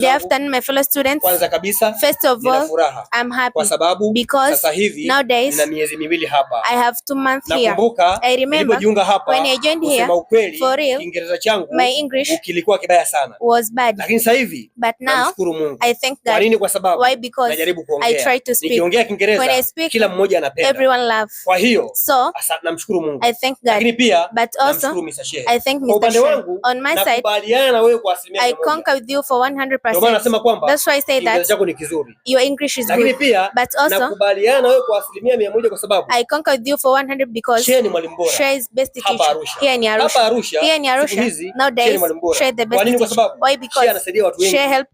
Good afternoon, my fellow students. Kwanza kabisa, first of all, I'm happy kwa sababu because nowadays nina miezi miwili hapa. I have 2 months here. Nakumbuka I remember hapa, when I joined here, for real, Kiingereza changu my English kilikuwa kibaya sana. Was bad. Lakini sasa hivi, but now I thank God. Kwa nini? Kwa sababu why? Because najaribu kuongea. I try to speak. Nikiongea Kiingereza, when I speak, kila mmoja anapenda. Everyone love. Kwa hiyo, so namshukuru Mungu. I thank God. Lakini pia, but also I thank Mr. Sheikh. On my side, I conquer with you for 100%. That's why I say that your English is good. But also, I conquer with you for 100 because Sheikh is best teacher here in Arusha. Here in Arusha, nowadays, Sheikh the best teacher. Why? Because Sheikh helps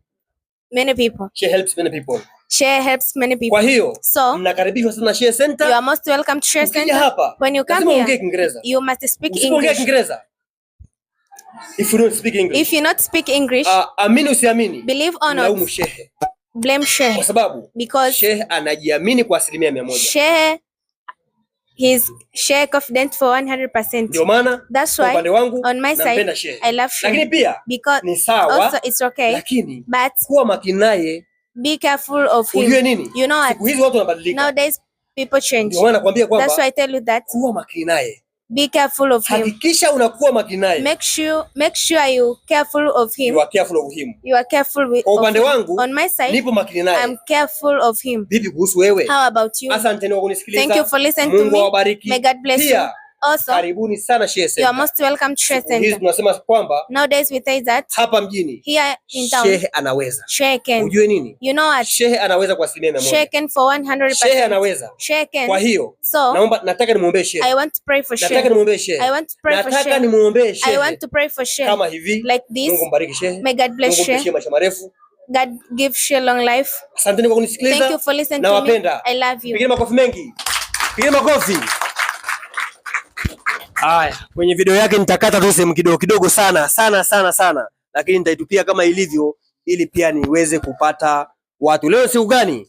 many people. Sheikh helps many people. Sheikh helps many people. So, mnakaribishwa sana Sheikh Center. You are most welcome to Sheikh Center. When you come here, you must speak English. If you don't speak English, if you not speak English, amini usiamini, believe or not, blame Sheikh. Kwa sababu because Sheikh anajiamini kwa 100%. Sheikh confident for 100%. Ndio maana that's why on my side I love Sheikh. Lakini pia because ni sawa, also it's okay, lakini but kuwa makini naye, be careful of him. Ujue nini? You know what? Siku hizi watu wanabadilika. Nowadays people change. Ndio maana nakwambia kwamba that's why I tell you that kuwa makini naye. Be careful of him. Hakikisha unakuwa makini naye. Make sure you careful of him. You are careful of him. You are careful with. Kwa upande wangu, on my side, nipo makini naye. I'm careful of him. Vipi kuhusu wewe? How about you? Asante kwa kunisikiliza. Thank you for listening to me. Mungu awabariki. May God bless you. Also, karibuni sana Sheikh Center. You are most welcome to Sheikh Center. Hizi tunasema kwamba nowadays we say that hapa mjini, here in town, Sheikh anaweza. Sheikh can. Ujue nini? You know what? Sheikh anaweza kwa 100%. Sheikh can for 100%. Sheikh anaweza. Sheikh can. Kwa hiyo, so nataka nimuombe Sheikh. I want to pray for Sheikh. Nataka nimuombe Sheikh. I want to pray for Sheikh. Nataka nimuombe Sheikh. I want to pray for Sheikh. Kama hivi. Like this. Mungu mbariki Sheikh. May God bless Sheikh. Mungu mpe maisha marefu. God give Sheikh long life. Asante kwa kunisikiliza. Thank you for listening to me. I love you. Pigeni makofi mengi. Pigeni makofi. Haya, kwenye video yake nitakata tu sehemu kidogo sana, lakini nitaitupia kama ilivyo ili pia niweze kupata watu. Leo si ugani?